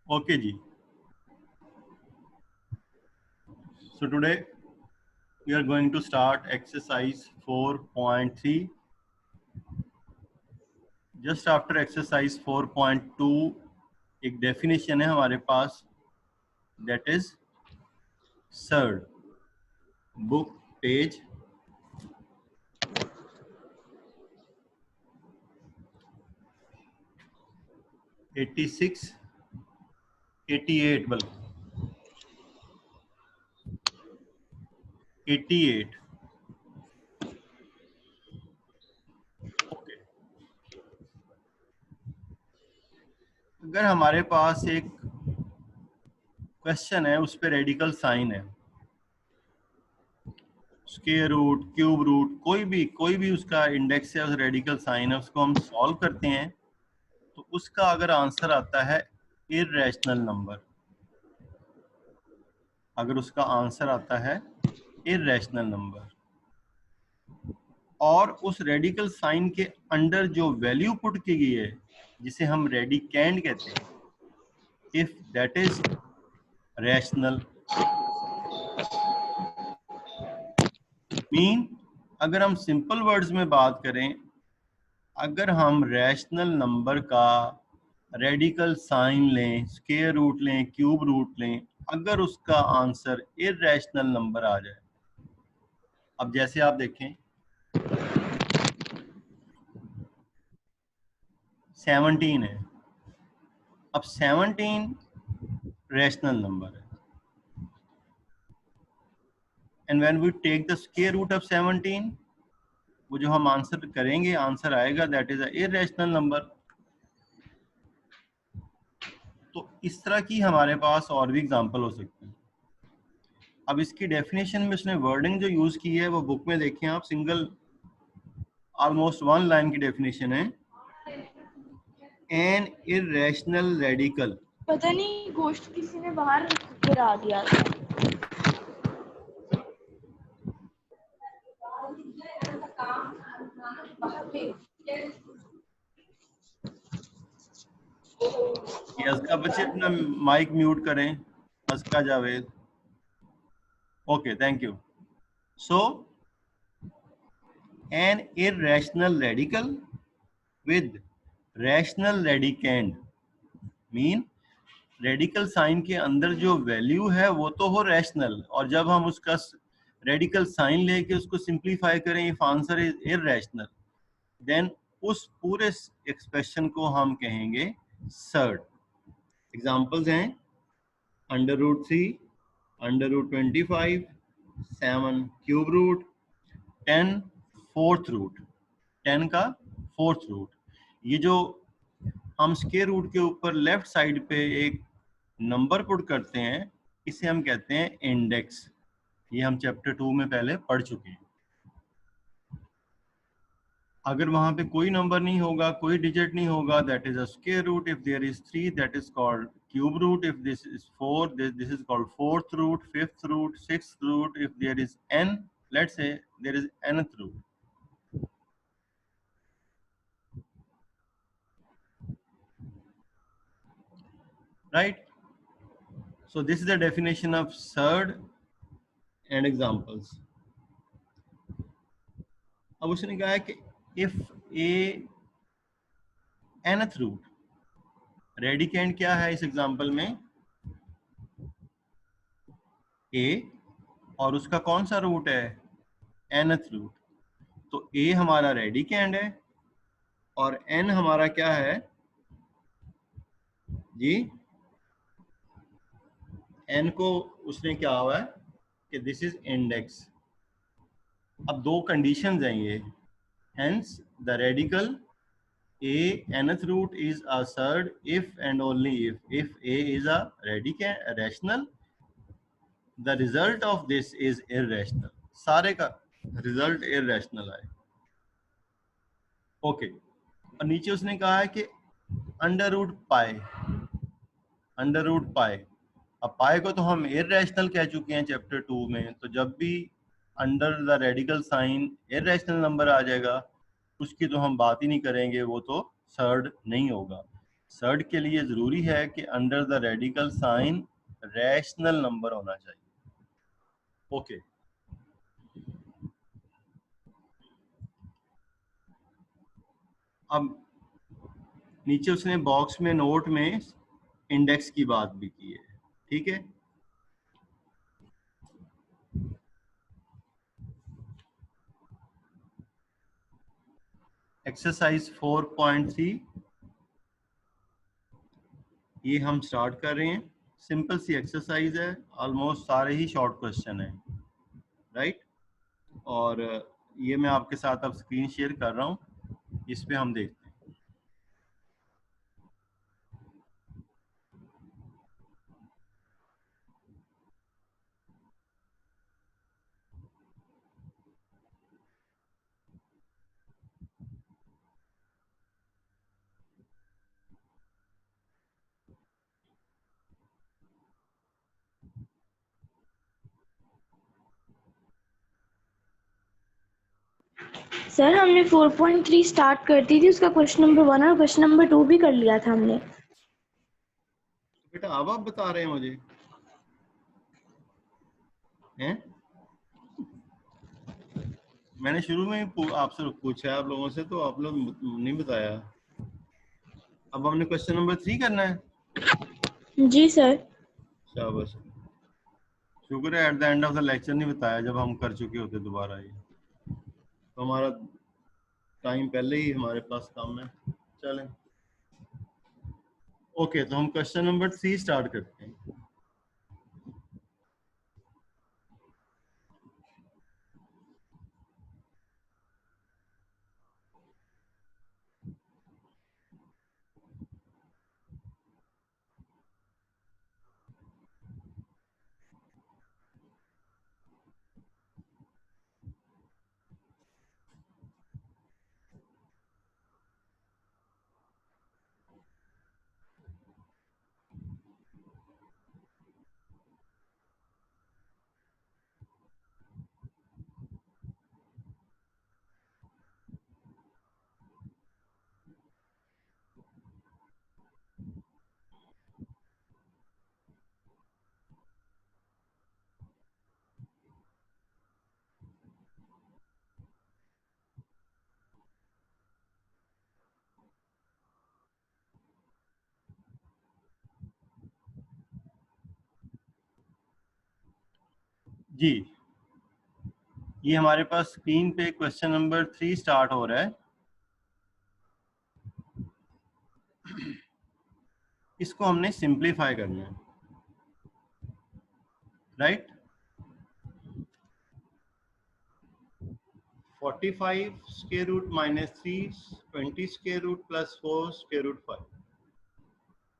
Okay ji. So today we are going to start exercise 4.3. Just after exercise 4.2 एक definition है हमारे पास, that is surd. Book page 86, 88 बल्कि 88. Okay. अगर हमारे पास एक क्वेश्चन है, उस पर रेडिकल साइन है, स्क्वायर रूट, क्यूब रूट, कोई भी उसका इंडेक्स है, उस रेडिकल साइन है, उसको हम सॉल्व करते हैं तो उसका अगर आंसर आता है इर्रेशनल नंबर, अगर उसका आंसर आता है इर्रेशनल नंबर और उस रेडिकल साइन के अंडर जो वैल्यू पुट की गई है जिसे हम रेडिकेंड कहते हैं, if that is rational, mean अगर हम सिंपल वर्ड्स में बात करें, अगर हम रैशनल नंबर का रेडिकल साइन लें, स्क्वायर रूट लें, क्यूब रूट लें, अगर उसका आंसर इर्रेशनल नंबर आ जाए, अब जैसे आप देखें 17 है, अब 17 रैशनल नंबर है, and when we take the square root of 17, वो जो हम आंसर करेंगे, आंसर आएगा that is a irrational number. तो इस तरह की हमारे पास और भी एग्जांपल हो सकते हैं. अब इसकी डेफिनेशन में उसने वर्डिंग जो यूज की है वो बुक में देखें आप, सिंगल ऑलमोस्ट 1 लाइन की डेफिनेशन है. एन इर्रेशनल रेडिकल, पता नहीं गोश्त किसी ने बाहर गिरा दिया था. असका बच्चे अपना माइक म्यूट करें, असका Javed. Okay, thank you. So an irrational radical with rational radicand, mean radical sign के अंदर जो वैल्यू है वो तो हो रैशनल, और जब हम उसका रेडिकल साइन लेके उसको सिंप्लीफाई करें, if answer is irrational, then उस पूरे एक्सप्रेशन को हम कहेंगे सर्ड. एग्जांपल्स हैं √3, √25, 7 क्यूब रूट, 10 फोर्थ रूट, 10 का फोर्थ रूट. ये जो हम स्क्वायर रूट के ऊपर लेफ्ट साइड पे एक नंबर पुट करते हैं, इसे हम कहते हैं इंडेक्स. ये हम चैप्टर 2 में पहले पढ़ चुके हैं. अगर वहां पे कोई नंबर नहीं होगा, कोई डिजिट नहीं होगा, that is a square root. If there is 3, that is called cube root. If this is 4, this is called fourth root, fifth root, sixth root. If there is n, let's say there is nth root. Right? So this is the definition of surd and examples. अब उसने कहा है कि if a nth root, radicand क्या है इस example में? a, और उसका कौन सा रूट है? nth root. तो a हमारा रेडिकेंड है और n हमारा क्या है जी? n को उसने क्या हुआ है कि दिस इज इंडेक्स. अब दो कंडीशंस हैं ये, hence the radical a nth root is a surd if and only if a is a rational, the result of this is irrational. सारे का रिजल्ट irrational आए. ओके. और नीचे उसने कहा है कि √पाई, √पाई. अब पाई को तो हम इर्रेशनल कह चुके हैं चैप्टर 2 में, तो जब भी under the radical sign irrational number आ जाएगा उसकी तो हम बात ही नहीं करेंगे, वो तो सर्ड नहीं होगा. सर्ड के लिए जरूरी है कि under the radical sign rational number होना चाहिए। ओके अब नीचे उसने बॉक्स में नोट में इंडेक्स की बात भी की है, ठीक है। एक्सरसाइज 4.3 ये हम स्टार्ट कर रहे हैं। सिंपल सी एक्सरसाइज है, ऑलमोस्ट सारे ही शॉर्ट क्वेश्चन है, राइट। और ये मैं आपके साथ अब स्क्रीन शेयर कर रहा हूँ, इस पे हम देखते हैं। सर हमने 4.3 स्टार्ट कर दी थी, उसका क्वेश्चन नंबर 1 और क्वेश्चन नंबर 2 भी कर लिया था हमने। बेटा अब आप बता रहे हैं मुझे हैं? मैंने शुरू में ही आपसे पूछा है आप लोगों से, तो आप लोग नहीं बताया। अब हमने क्वेश्चन नंबर 3 करना है। जी सर। शाबाश, शुक्र है at the end of the lecture नहीं बताया, जब हम कर चुके होते दोबारा ये, तो हमारा टाइम पहले ही हमारे पास कम है। चलें ओके, तो हम क्वेश्चन नंबर 3 स्टार्ट करते हैं। जी, ये हमारे पास स्क्रीन पे क्वेश्चन नंबर 3 स्टार्ट हो रहा है। इसको हमने सिंप्लीफाई करना है, right. 45 square root minus 3, 20 square root plus 4 square root 5।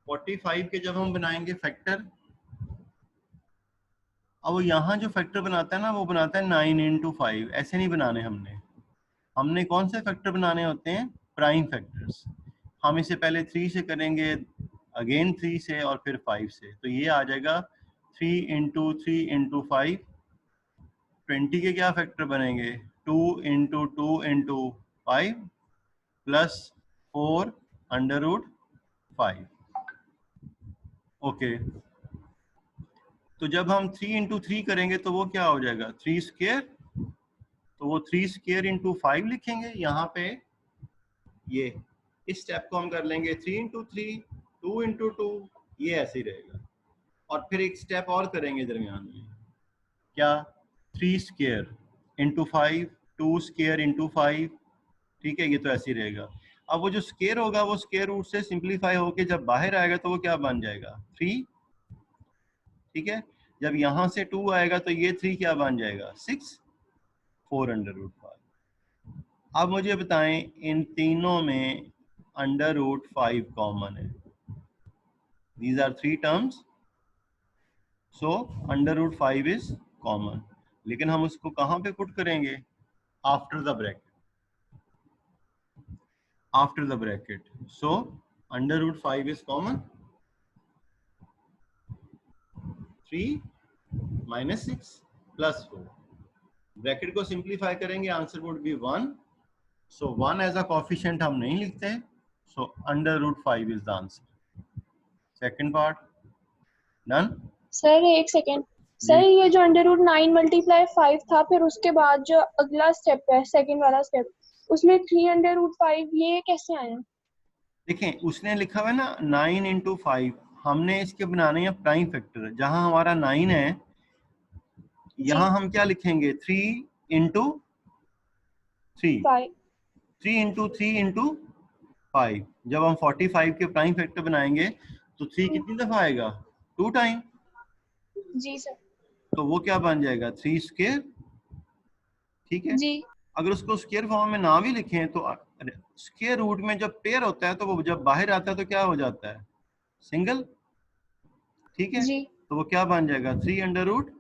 45 के जब हम बनाएंगे फैक्टर, अब वो यहाँ जो फैक्टर बनाता है ना, वो बनाता है 9 इंटू 5। ऐसे नहीं बनाने हमने कौन से फैक्टर बनाने होते हैं? Prime factors. हम इसे पहले 3 से करेंगे, अगेन 3 से, और फिर 5 से। तो ये आ जाएगा 3 इंटू 3 इंटू 5। 20 के क्या फैक्टर बनेंगे? 2 into 2 into 5 plus 4 under root 5। Okay, तो जब हम 3 इंटू 3 करेंगे तो वो क्या हो जाएगा? 3 स्क्वायर। तो वो 3 स्क्वायर इंटू 5 लिखेंगे यहाँ पे। ये इस स्टेप को हम कर लेंगे 3 इंटू 3, 2 इंटू 2, ये ऐसे ही रहेगा। और फिर एक स्टेप और करेंगे दरमियान में, क्या? 3 स्क्वायर इंटू 5, 2 स्क्वायर इंटू 5, ठीक है, ये तो ऐसे ही रहेगा। अब वो जो स्क्वायर होगा वो स्क्वायर रूट से सिंप्लीफाई होके जब बाहर आएगा तो वो क्या बन जाएगा? 3, ठीक है। जब यहाँ से 2 आएगा तो ये 3 क्या बन जाएगा? 6, 4 अंडर रूट 5। अब मुझे बताएं, इन तीनों में अंडर रूट 5 कॉमन है। These are 3 terms, so under root 5 is common। लेकिन हम उसको कहाँ पे पुट करेंगे? After the bracket, after the bracket. So under root 5 is common, 3 minus 6 plus 4। Bracket को सिंप्लीफाई करेंगे, answer would be 1। So 1 as a coefficient हम नहीं लिखते, So under root 5 is the answer. Second part, done? Sir एक second जी। Sir, ये जो under root 9 multiply 5 था, फिर उसके बाद जो अगला स्टेप है, सेकंड वाला स्टेप, उसमें 3 अंडर रूट 5, ये कैसे आया? देखें उसने लिखा हुआ है ना 9 इंटू 5, हमने इसके बनाने हैं प्राइम फैक्टर। जहां हमारा 9 है यहाँ हम क्या लिखेंगे 3 इंटू 3, 3 इंटू 3 इंटू 5। जब हम 45 के प्राइम फैक्टर बनाएंगे तो 3 कितनी दफा आएगा 2 टाइम। जी सर। तो वो क्या बन जाएगा 3 स्क्वायर, ठीक है जी। अगर उसको स्क्वायर फॉर्म में ना भी लिखें तो स्क्वायर रूट में जब पेयर होता है तो वो जब बाहर आता है तो क्या हो जाता है सिंगल, ठीक है जी। तो वो क्या बन जाएगा 3 अंडर रूट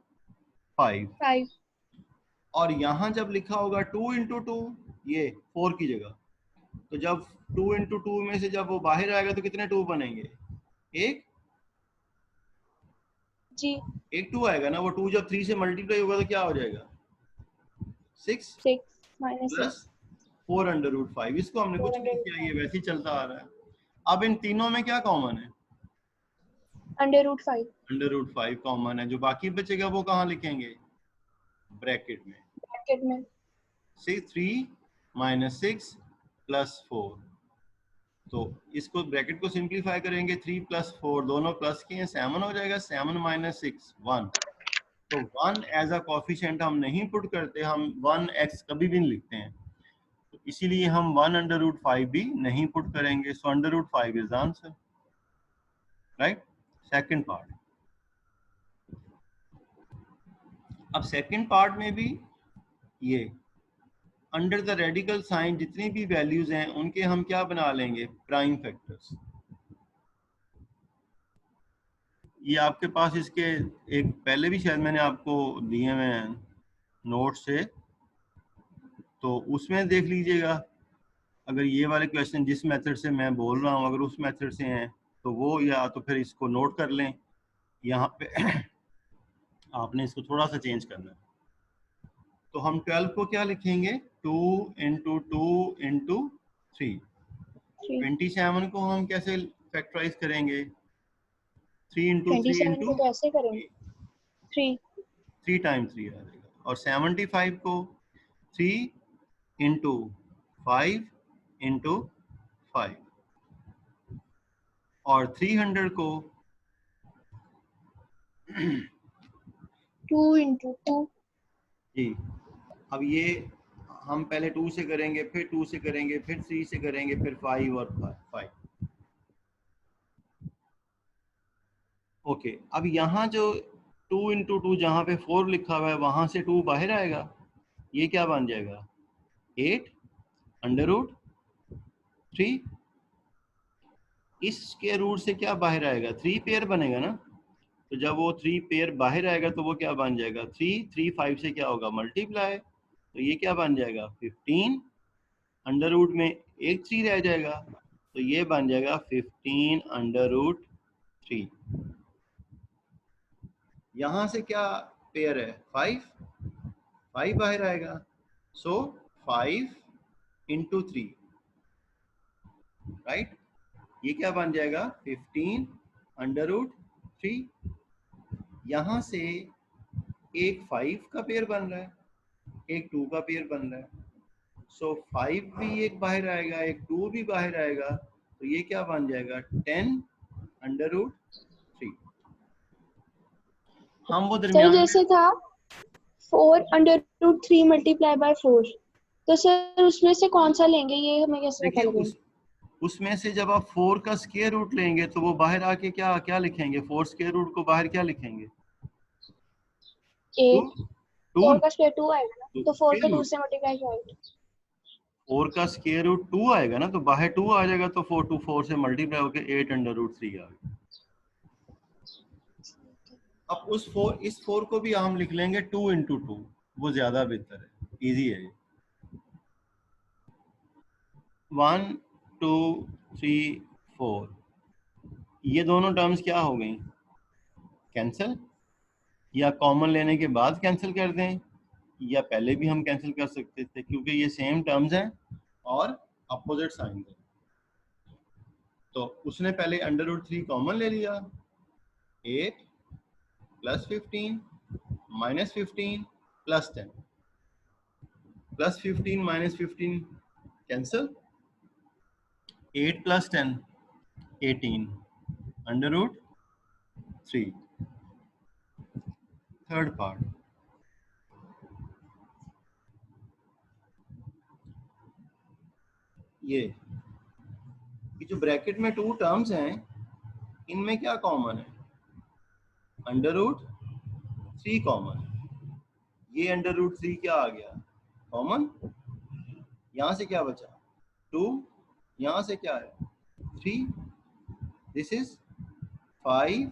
5। और यहाँ जब लिखा होगा 2 इंटू 2, ये 4 की जगह, तो जब 2 इंटू 2 में से जब वो बाहर आएगा तो कितने 2 बनेंगे, एक जी। एक 2 आएगा ना, वो 2 जब 3 से मल्टीप्लाई होगा तो क्या हो जाएगा 6 प्लस 4 अंडर रूट 5। इसको हमने कुछ नहीं किया, ये वैसे ही चलता आ रहा है। अब इन तीनों में क्या कॉमन है, under root 5। Under root 5 common है, जो बाकी बचेगा वो कहाँ लिखेंगे ब्रैकेट में, 3 माइनस 6 प्लस 4। तो इसको ब्रैकेट को सिंप्लीफाई करेंगे, 3 प्लस 4 दोनों प्लस के हैं, 7 हो जाएगा, 7 माइनस 6 1। तो 1 एज अ कोफिशिएंट हम नहीं पुट करते, हम 1x कभी भी नहीं लिखते हैं, तो इसीलिए हम 1 अंडर रूट 5 भी नहीं पुट करेंगे। So under root 5 is the answer, right. Second part, अब सेकंड पार्ट में भी ये अंडर द रेडिकल साइन जितनी भी वैल्यूज हैं उनके हम क्या बना लेंगे प्राइम फैक्टर्स। ये आपके पास इसके एक पहले भी शायद मैंने आपको दिए हुए हैं नोट से, तो उसमें देख लीजिएगा। अगर ये वाले क्वेश्चन जिस मेथड से मैं बोल रहा हूँ अगर उस मेथड से हैं तो वो, या तो फिर इसको नोट कर लें, यहाँ पे आपने इसको थोड़ा सा चेंज करना है। तो हम 12 को क्या लिखेंगे 2 इंटू 2 इंटू 3। 27 को हम कैसे फैक्टराइज करेंगे 3 इंटू 3 इंटू कैसे करेंगे 3 टाइम्स 3 आ जाएगा। और 75 को 3 इंटू 5 इंटू 5। और 300 को 2 इंटू 2। जी, अब ये हम पहले 2 से करेंगे, फिर 2 से करेंगे, फिर 3 से करेंगे, फिर 5 और 5। ओके, अब यहाँ जो 2 इंटू 2 जहाँ पे 4 लिखा हुआ है वहाँ से 2 बाहर आएगा, ये क्या बन जाएगा 8 अंडर रूट 3। इस स्क्वायर रूट से क्या बाहर आएगा 3 पेयर बनेगा ना, तो जब वो 3 पेयर बाहर आएगा तो वो क्या बन जाएगा 3 5 से क्या होगा मल्टीप्लाई, तो ये क्या बन जाएगा 15 अंडर रूट में एक 3 रह जाएगा, तो ये बन जाएगा 15 अंडर रूट 3। यहाँ से क्या पेयर है 5 बाहर आएगा, सो 5 इंटू 3, राइट। ये क्या बन जाएगा 15 अंडर रूट 3। यहाँ से एक 5 का पेयर बन रहा है, एक 2 का पेयर बन रहा है, सो 5 भी एक बाहर आएगा, एक 2 भी बाहर आएगा, तो ये क्या बन जाएगा 10 अंडर रूट 3। हम वो सर दरमियान जैसे था 4 अंडर रूट 3 मल्टीप्लाई बाय 4, तो सर उसमें से कौन सा लेंगे, ये हमें कैसे पता देखिए लगेगा? उसमें से जब आप 4 का स्क्वायर रूट लेंगे तो वो बाहर आके क्या क्या लिखेंगे 4 स्क्वायर रूट को बाहर क्या लिखेंगे 8। 2 4 का स्क्वायर 2 आएगा ना, तो 4 को 2 रूट से मल्टीप्लाई करेंगे। 4 का स्क्वायर रूट 2 आएगा ना, तो बाहर 2 आ जाएगा, तो 4 2 4 से मल्टीप्लाई होकर 8 अंडर रूट 3 आ गया। अब इस 4 को भी हम लिख लेंगे 2 इंटू 2, वो ज्यादा बेहतर है, इजी है ये। 1 2 3 4, ये दोनों टर्म्स क्या हो गई कैंसिल, या कॉमन लेने के बाद कैंसिल कर दें, या पहले भी हम कैंसिल कर सकते थे क्योंकि ये सेम टर्म्स हैं और अपोजिट साइन है। तो उसने पहले अंडर रूट 3 कॉमन ले लिया, 8 plus 15 minus 15 plus 10, plus 15 minus 15 cancel, 8 plus 10 18 under root 3। Third part, ये जो ब्रैकेट में 2 टर्म्स हैं इनमें क्या कॉमन है, अंडर रूट 3 कॉमन है। ये अंडर रूट 3 क्या आ गया कॉमन, यहां से क्या बचा 2, यहां से क्या है 3, this is 5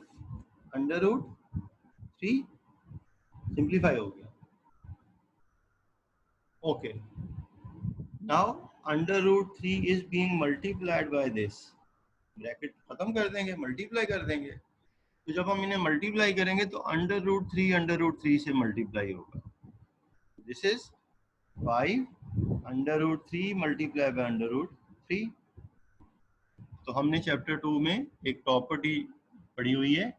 under root 3, simplify हो गया। Okay, now under root 3 is being multiplied by this, bracket खत्म कर देंगे, मल्टीप्लाई कर देंगे। तो जब हम इन्हें मल्टीप्लाई करेंगे तो अंडर रूट 3 से मल्टीप्लाई होगा, this is 5 under root 3 multiply by under root 3। तो हमने चैप्टर 2 में एक प्रॉपर्टी पढ़ी हुई है,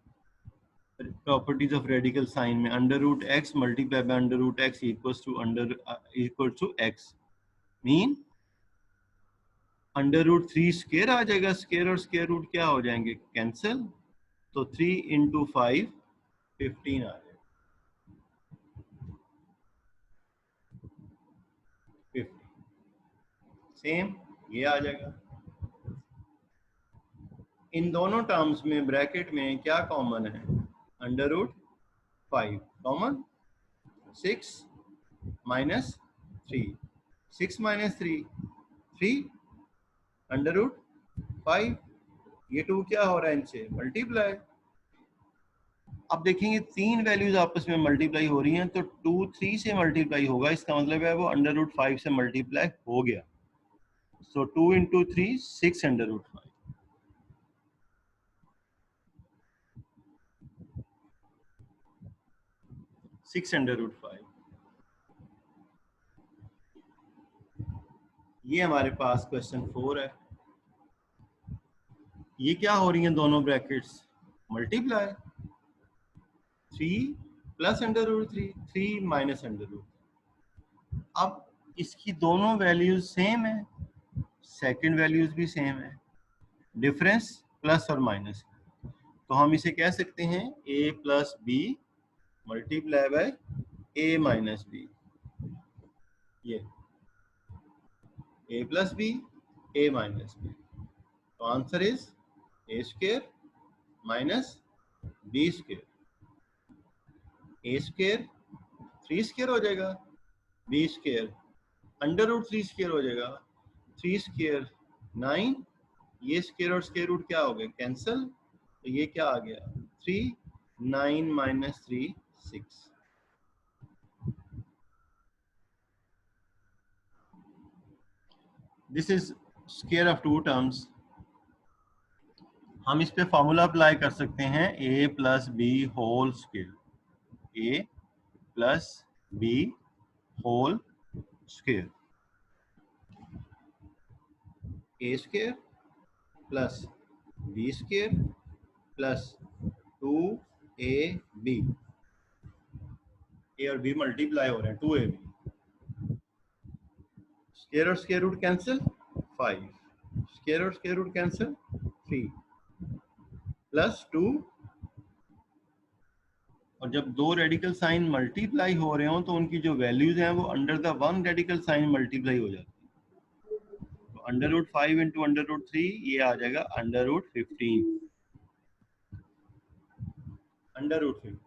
प्रॉपर्टीज ऑफ रेडिकल साइन में, under root x multiply by under root x equal to x, mean under root 3 square आ जाएगा, स्क्वायर और स्क्वायर रूट क्या हो जाएंगे कैंसिल, तो 3 इंटू 5 15 आ जाएगा, 50 सेम ये आ जाएगा। इन दोनों टर्म्स में ब्रैकेट में क्या कॉमन है, under root 5 common, 6 minus 3, 6 minus 3 3 under root 5, ये 2 क्या हो रहा है इनसे मल्टीप्लाई। अब देखेंगे 3 वैल्यूज आपस में मल्टीप्लाई हो रही हैं, तो 2 3 से मल्टीप्लाई होगा, इसका मतलब है वो अंडर रूट 5 से मल्टीप्लाई हो गया। So 2 into 3 6 under root 5, six under root 5। ये हमारे पास क्वेश्चन 4 है। ये क्या हो रही हैं दोनों brackets multiply, 3 plus under root 3, 3 minus under root. अब इसकी दोनों वैल्यूज सेम है, सेकंड वैल्यूज भी सेम है, डिफरेंस प्लस और माइनस, तो हम इसे कह सकते हैं a plus b multiply by a minus b, ये a plus b a minus b, तो answer is a square minus b square, a square 3 square हो जाएगा, b square under root 3 square हो जाएगा, 3 स्क्वायर 9, ये स्क्वायर और square root क्या हो गए कैंसिल, तो ये क्या आ गया 3, 9 minus 3 6। This is square of 2 terms. हम इस पे फॉर्मूला अप्लाई कर सकते हैं, a plus b whole square, a plus b whole square, a square plus b square plus 2ab, a और b मल्टीप्लाई हो रहे हैं 2ab, स्क्वायर और स्क्वायर रूट कैंसिल 5, स्क्वायर और स्क्वायर रूट कैंसिल 3 प्लस 2, और जब दो रेडिकल साइन मल्टीप्लाई हो रहे हो तो उनकी जो वैल्यूज हैं वो under the one radical sign multiply हो जाती है। तो under root 5 into under root 3 ये आ जाएगा अंडर रूट 15, अंडर रूट 15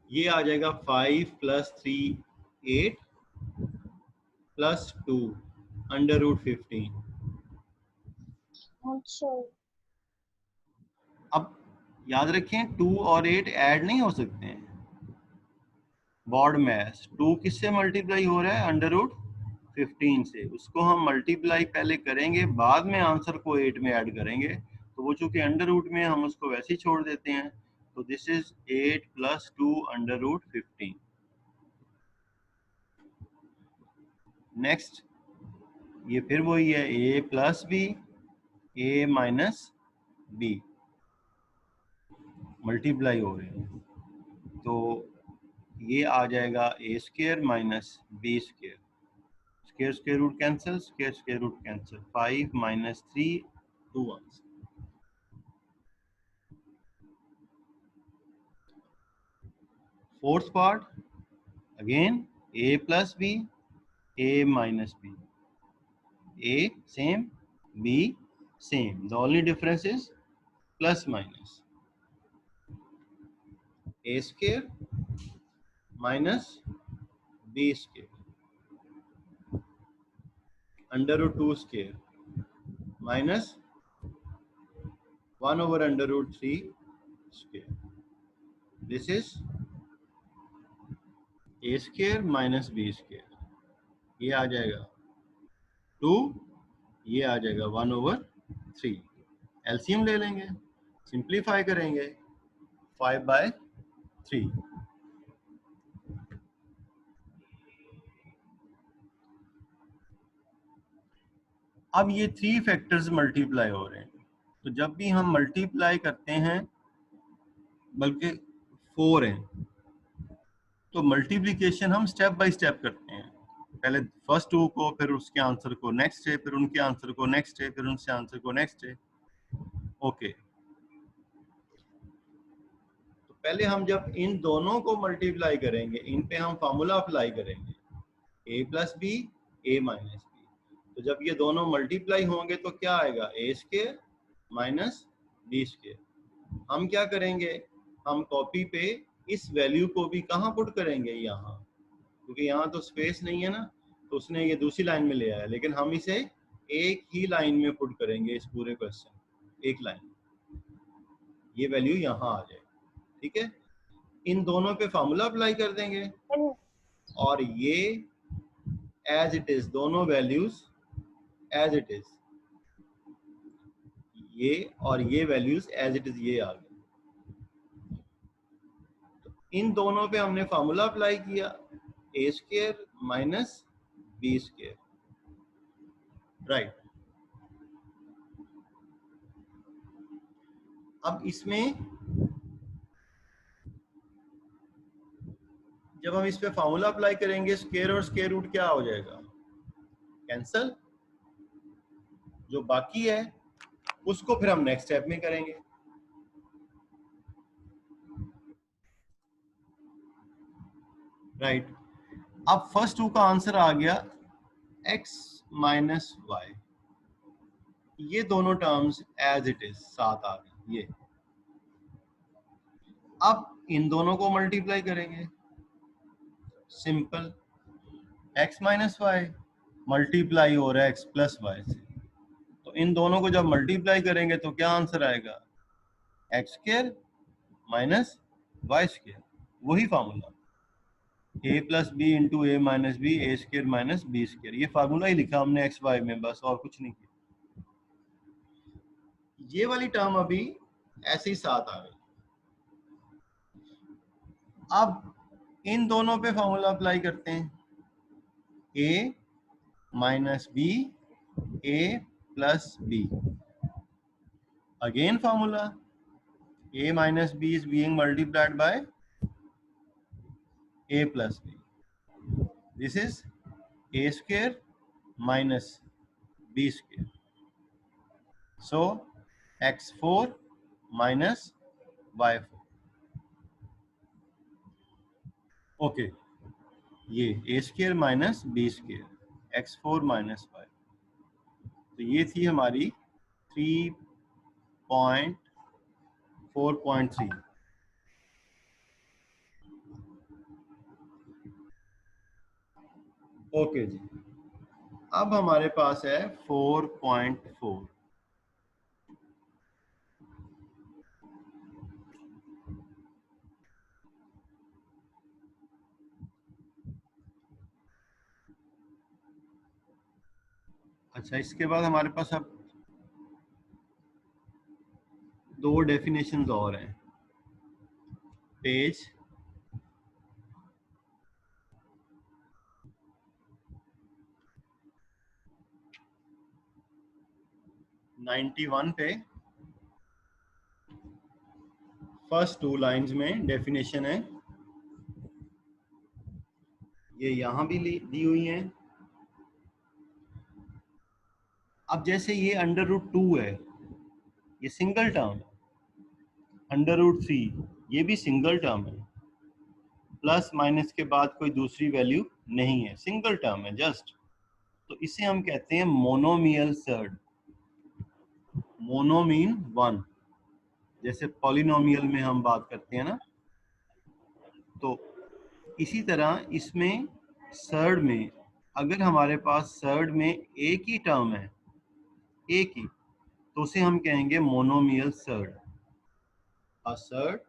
ये आ जाएगा 5 प्लस 3 8 प्लस 2 अंडर रूट 15। अच्छा, अब याद रखें 2 और 8 ऐड नहीं हो सकते हैं, बॉड मैथ 2 किससे मल्टीप्लाई हो रहा है अंडर रूट 15 से, उसको हम मल्टीप्लाई पहले करेंगे, बाद में आंसर को 8 में ऐड करेंगे, तो वो चूंकि अंडर रूट में हम उसको वैसे ही छोड़ देते हैं, तो this is 8 plus 2 under root 15। Next ये फिर वही है, a plus b, a minus b multiply हो रहे हैं, तो ये आ जाएगा a square minus b square, square square root cancel, square square root cancel, 5 minus 3 2 answer. Fourth part again a plus b, a minus b, a same, b same, the only difference is plus minus, a square minus b square under root 2 square minus 1 over under root 3 square, this is a square minus b square, ये आ जाएगा 2, ये आ जाएगा 1 over 3, LCM ले लेंगे, simplify करेंगे 5/3, अब ये 3 फैक्टर्स मल्टीप्लाई हो रहे हैं, तो जब भी हम मल्टीप्लाई करते हैं, बल्कि 4 हैं, तो मल्टीप्लिकेशन हम स्टेप बाय स्टेप करते हैं, पहले फर्स्ट 2 को, फिर उसके आंसर को नेक्स्ट है, फिर उनके आंसर को नेक्स्ट है, फिर उनसे आंसर को नेक्स्ट है। ओके, तो पहले हम जब इन दोनों को मल्टीप्लाई करेंगे, इन पे हम फार्मूला अप्लाई करेंगे, a plus b, a minus b, तो जब ये दोनों मल्टीप्लाई होंगे तो क्या आएगा, a square minus b square. हम क्या करेंगे, हम कॉपी पे इस वैल्यू को भी कहाँ पुट करेंगे, यहाँ, क्योंकि यहाँ तो स्पेस नहीं है ना, तो उसने ये दूसरी लाइन में ले आया, लेकिन हम इसे एक ही लाइन में पुट करेंगे, इस पूरे क्वेश्चन एक लाइन, ये वैल्यू यहाँ आ जाए, ठीक है। इन दोनों पे फार्मूला अप्लाई कर देंगे और ये एज इट इज, दोनों वैल्यूज एज इट इज, ये और ये वैल्यूज एज इट इज, ये आ गए। इन दोनों पे हमने फार्मूला अप्लाई किया, a square minus b square, right. अब इसमें जब हम इस पे फार्मूला अप्लाई करेंगे, स्क्वायर और स्क्वायर रूट क्या हो जाएगा, कैंसल, जो बाकी है उसको फिर हम नेक्स्ट स्टेप में करेंगे। राइट, अब फर्स्ट 2 का आंसर आ गया x माइनस वाई, ये दोनों टर्म्स एज इट इज साथ आ गए ये। अब इन दोनों को मल्टीप्लाई करेंगे, simple, x minus y multiply हो रहा है x प्लस वाई से, तो इन दोनों को जब मल्टीप्लाई करेंगे तो क्या आंसर आएगा, x square minus y square, वही formula, a plus b into a minus b, a square minus b square, ये फार्मूला ही लिखा हमने एक्स वाई में, बस और कुछ नहीं किया। ये वाली टर्म अभी ऐसे ही साथ आ गई। अब इन दोनों पे फार्मूला अप्लाई करते हैं, a minus b, a plus b, again formula, a minus b is being multiplied by a plus b, this is a square minus b square, so x4 minus y4, okay, ये a square minus b square, x4 minus y, तो ये थी हमारी 3.4.3। Okay जी, अब हमारे पास है 4.4। अच्छा, इसके बाद हमारे पास अब 2 डेफिनेशंस और हैं, पेज 91 पे फर्स्ट 2 लाइंस में डेफिनेशन है, ये यहां भी दी हुई है। अब जैसे ये √2 है, ये सिंगल टर्म है, √3 ये भी सिंगल टर्म है, प्लस माइनस के बाद कोई दूसरी वैल्यू नहीं है, सिंगल टर्म है जस्ट, तो इसे हम कहते हैं monomial surd. Mono mean one, जैसे पॉलिनोमियल में हम बात करते हैं ना, तो इसी तरह इसमें सर्ड में अगर हमारे पास सर्ड में एक ही टर्म है, एक ही, तो उसे हम कहेंगे monomial surd. A surd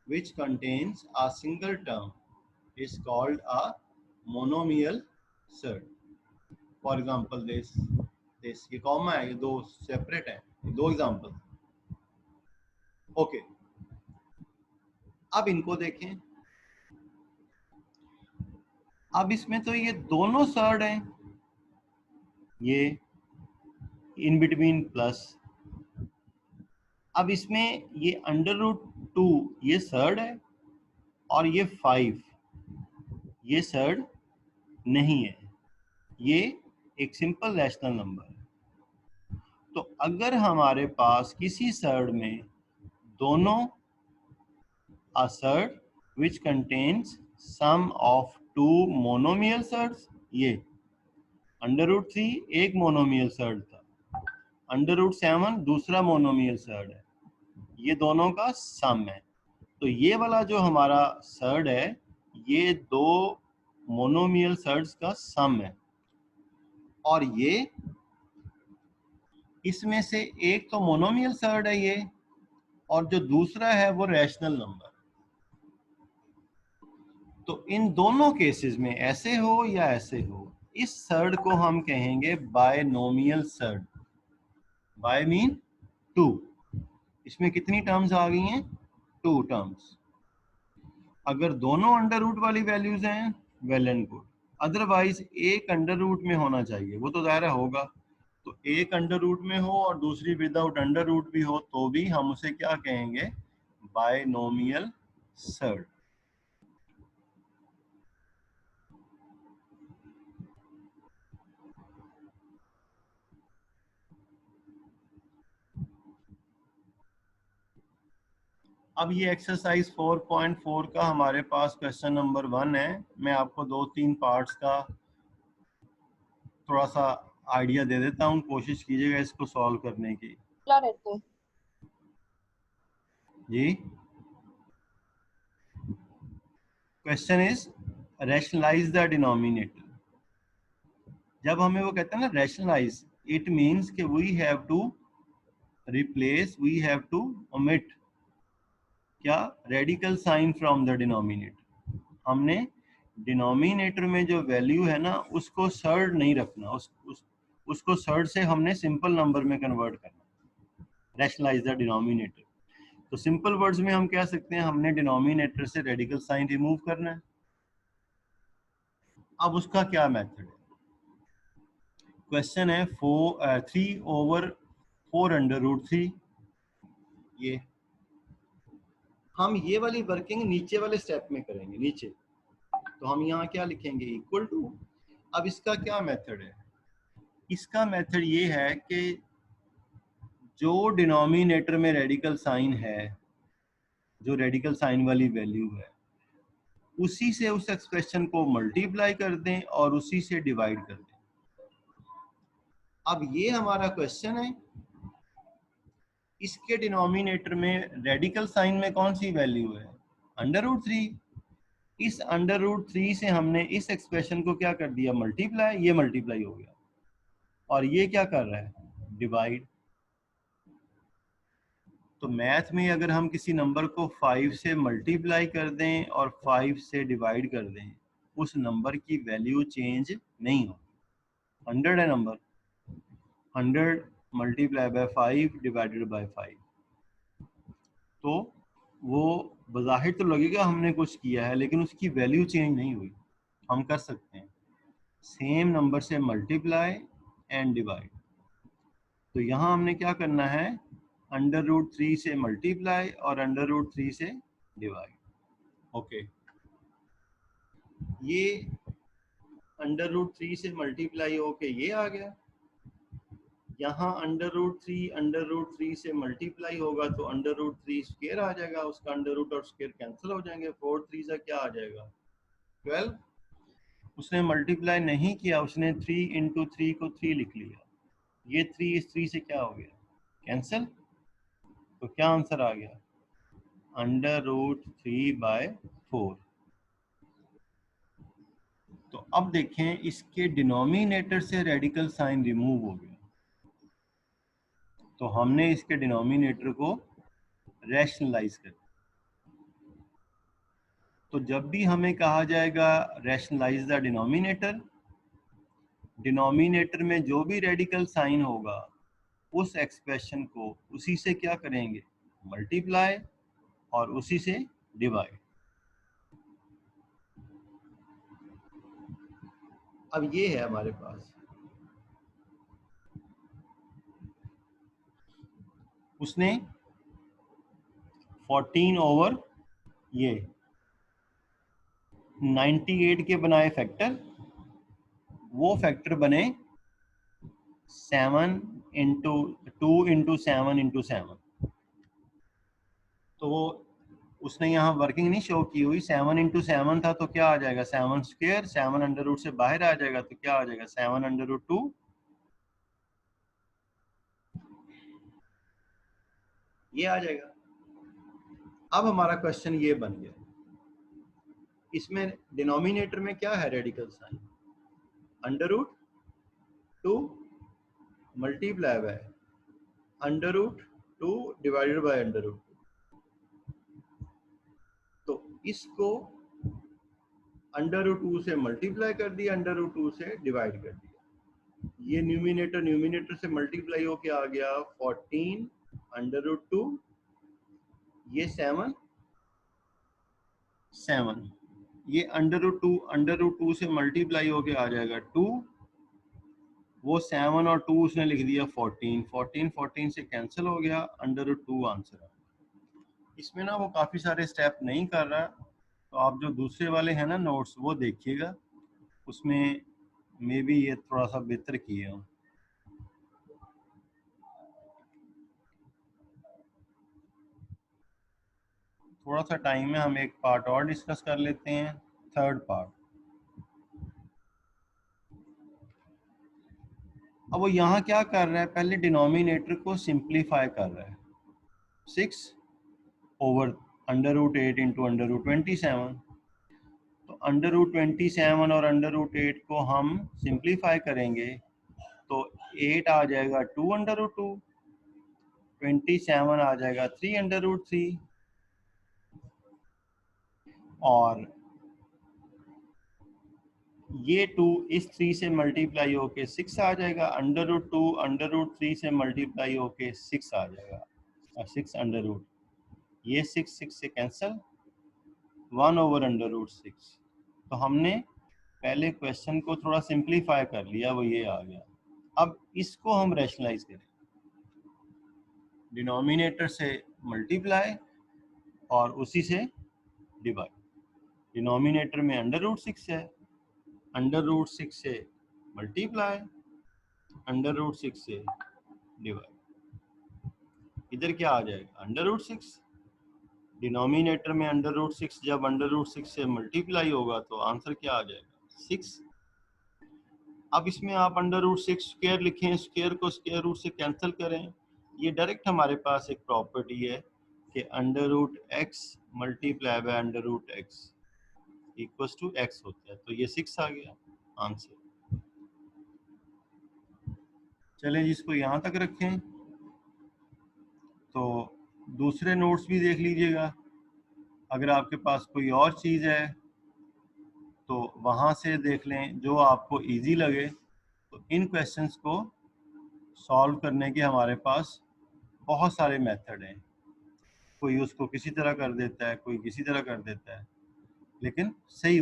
which contains a single term is called a monomial surd. For example, this ये कॉमा है, ये दो सेपरेट है, दो एग्जांपल। ओके, अब इनको देखें। अब इसमें तो ये दोनों सर्ड हैं, ये इन बिटवीन प्लस। अब इसमें ये √2 ये सर्ड है और ये 5 ये सर्ड नहीं है, ये एक सिंपल रैशनल नंबर है। तो अगर हमारे पास किसी सर्ड में दोनों a surd which contains sum of two monomial surds, ये √3 एक मोनोमियल सर्ड था, √7 दूसरा मोनोमियल सर्ड है, ये दोनों का सम है। तो ये वाला जो हमारा सर्ड है, ये दो मोनोमियल सर्ड्स का सम है, और ये इसमें से एक तो मोनोमियल सर्ड है ये, और जो दूसरा है वो रैशनल नंबर। तो इन दोनों केसेस में, ऐसे हो या ऐसे हो, इस सर्ड को हम कहेंगे बायनोमियल सर्ड। बाय मीन 2, इसमें कितनी टर्म्स आ गई हैं? 2 टर्म्स। अगर दोनों अंडर रूट वाली वैल्यूज हैं, वेल एंड गुड, अदरवाइज एक अंडर रूट में होना चाहिए, वो तो ज़ाहिर होगा। तो एक अंडर रूट में हो और दूसरी विदाउट अंडर रूट भी हो, तो भी हम उसे क्या कहेंगे? Binomial surd. अब ये एक्सरसाइज 4.4 का हमारे पास क्वेश्चन नंबर 1 है। मैं आपको 2-3 पार्ट्स का थोड़ा सा आइडिया दे देता हूँ, कोशिश कीजिएगा इसको सॉल्व करने की। रहते हैं जी, question is rationalise the denominator. जब हमें वो कहते हैं ना रैशनलाइज, इट मीन्स कि we have to replace, we have to omit क्या? Radical sign from the denominator. हमने डिनोमिनेटर में जो वैल्यू है ना, उसको सर्ड नहीं रखना, उसको सर्ड से हमने सिंपल नंबर में कन्वर्ट करना। रैशनलाइज द डिनोमिनेटर, तो सिंपल वर्ड्स में हम कह सकते हैं हमने डिनोमिनेटर से रेडिकल साइन रिमूव करना है। अब उसका क्या मेथड है? क्वेश्चन है 3/4 ये हम ये वाली वर्किंग नीचे वाले स्टेप में करेंगे, नीचे। तो हम यहाँ क्या लिखेंगे? Equal to. अब इसका क्या मेथड है? इसका मेथड ये है कि जो डिनोमिनेटर में रेडिकल साइन है, जो रेडिकल साइन वाली वैल्यू है, उसी से उस एक्सप्रेशन को मल्टीप्लाई कर दें और उसी से डिवाइड कर दें। अब ये हमारा क्वेश्चन है, इसके डिनोमिनेटर में रेडिकल साइन में कौन सी वैल्यू है? √3। इस √3 से हमने इस एक्सप्रेशन को क्या कर दिया? मल्टीप्लाई। ये मल्टीप्लाई हो गया, और ये क्या कर रहा है? डिवाइड। तो मैथ में अगर हम किसी नंबर को 5 से मल्टीप्लाई कर दें और 5 से डिवाइड कर दें, उस नंबर की वैल्यू चेंज नहीं हो। 100 है number, 100 multiply by 5 divided by 5, तो वो बज़ाहिर तो लगेगा हमने कुछ किया है, लेकिन उसकी वैल्यू चेंज नहीं हुई। हम कर सकते हैं सेम नंबर से मल्टीप्लाई एंड डिवाइड। तो यहाँ हमने क्या करना है, अंडर रूट 3 से मल्टीप्लाई और अंडर रूट 3 से डिवाइड। ओके, ये अंडर रूट 3 से मल्टीप्लाई होके ये आ गया। यहाँ अंडर रूट 3 से मल्टीप्लाई होगा तो अंडर रूट 3 स्क्वायर आ जाएगा, उसका अंडर रूट और स्क्वायर कैंसिल हो जाएंगे। 4 3 से क्या आ जाएगा 12। उसने मल्टीप्लाई नहीं किया, उसने 3 इंटू 3 को 3 लिख लिया। ये 3 इस 3 से क्या हो गया कैंसिल। तो क्या आंसर आ गया अंडर रूट 3/4। तो अब देखें इसके डिनोमिनेटर से रेडिकल साइन रिमूव हो गया, तो हमने इसके डिनोमिनेटर को रैशनलाइज कर। तो जब भी हमें कहा जाएगा रैशनलाइज द डिनोमिनेटर, डिनोमिनेटर में जो भी रेडिकल साइन होगा उस एक्सप्रेशन को उसी से क्या करेंगे मल्टीप्लाई और उसी से डिवाइड। अब ये है हमारे पास, उसने 14 ओवर ये 98 के बनाए फैक्टर, वो फैक्टर बने 7 इंटू 2 इंटू 7 इंटू 7। तो वो उसने यहाँ वर्किंग नहीं शो की हुई, 7 इंटू 7 था तो क्या आ जाएगा 7 स्क्वायर, 7 अंडर रूट से बाहर आ जाएगा तो क्या आ जाएगा 7 अंडर रूट 2। ये आ जाएगा। अब हमारा क्वेश्चन ये बन गया, इसमें डिनोमिनेटर में क्या है radical sign, under root 2 multiply by under root 2 divided by under root 2। तो इसको अंडर रूट 2 से मल्टीप्लाई कर दिया, अंडर रूट 2 से डिवाइड कर दिया। ये न्यूमिनेटर से मल्टीप्लाई होके आ गया 14 अंडर रूट 2, ये 7 ये अंडर रूट 2 से मल्टीप्लाई होके आ जाएगा 2, वो 7 और 2 उसने लिख दिया 14 से कैंसिल हो गया, अंडर रूट 2 आंसर है। इसमें ना वो काफ़ी सारे स्टेप नहीं कर रहा, तो आप जो दूसरे वाले हैं ना नोट्स वो देखिएगा, उसमें मे बी ये थोड़ा सा बेहतर किए हो। थोड़ा सा टाइम है, हम एक पार्ट और डिस्कस कर लेते हैं, थर्ड पार्ट। अब वो यहाँ क्या कर रहा है, पहले डिनोमिनेटर को सिंप्लीफाई कर रहा है। 6 over under root 8 into under root 27। तो अंडर रूट 27 और अंडर रूट 8 को हम सिंप्लीफाई करेंगे तो 8 आ जाएगा 2 अंडर रूट 2, 27 आ जाएगा 3 अंडर रूट 3, और ये 2 इस 3 से मल्टीप्लाई होके 6 आ जाएगा, अंडर रूट 2 अंडर रूट 3 से मल्टीप्लाई होके 6 आ जाएगा, 6 अंडर रूट, ये 6 से कैंसिल, 1 ओवर अंडर रूट 6। तो हमने पहले क्वेश्चन को थोड़ा सिंप्लीफाई कर लिया, वो ये आ गया। अब इसको हम रैशनलाइज करें, डिनोमिनेटर से मल्टीप्लाई और उसी से डिवाइड। डिनोमिनेटर में अंडर रूट 6 है, अंडर रूट 6 से मल्टीप्लाई, अंडर रूट 6 से डिवाइड। इधर क्या आ जाएगा अंडर रूट 6, डिनोमिनेटर में अंडर रूट 6 जब अंडर रूट 6 से मल्टीप्लाई होगा तो आंसर क्या आ जाएगा 6। अब इसमें आप अंडर रूट 6 स्क्वायर लिखें, स्क्वायर को स्क्वायर रूट से कैंसिल करें, ये डायरेक्ट हमारे पास एक प्रॉपर्टी है कि under root x multiply by under root x equals to x होता है, तो ये 6 आ गया आंसर। चलें जिसको यहाँ तक रखें, तो दूसरे नोट्स भी देख लीजिएगा, अगर आपके पास कोई और चीज़ है तो वहाँ से देख लें जो आपको इजी लगे। तो इन क्वेश्चंस को सॉल्व करने के हमारे पास बहुत सारे मेथड हैं, कोई उसको किसी तरह कर देता है, कोई किसी तरह कर देता है, लेकिन सही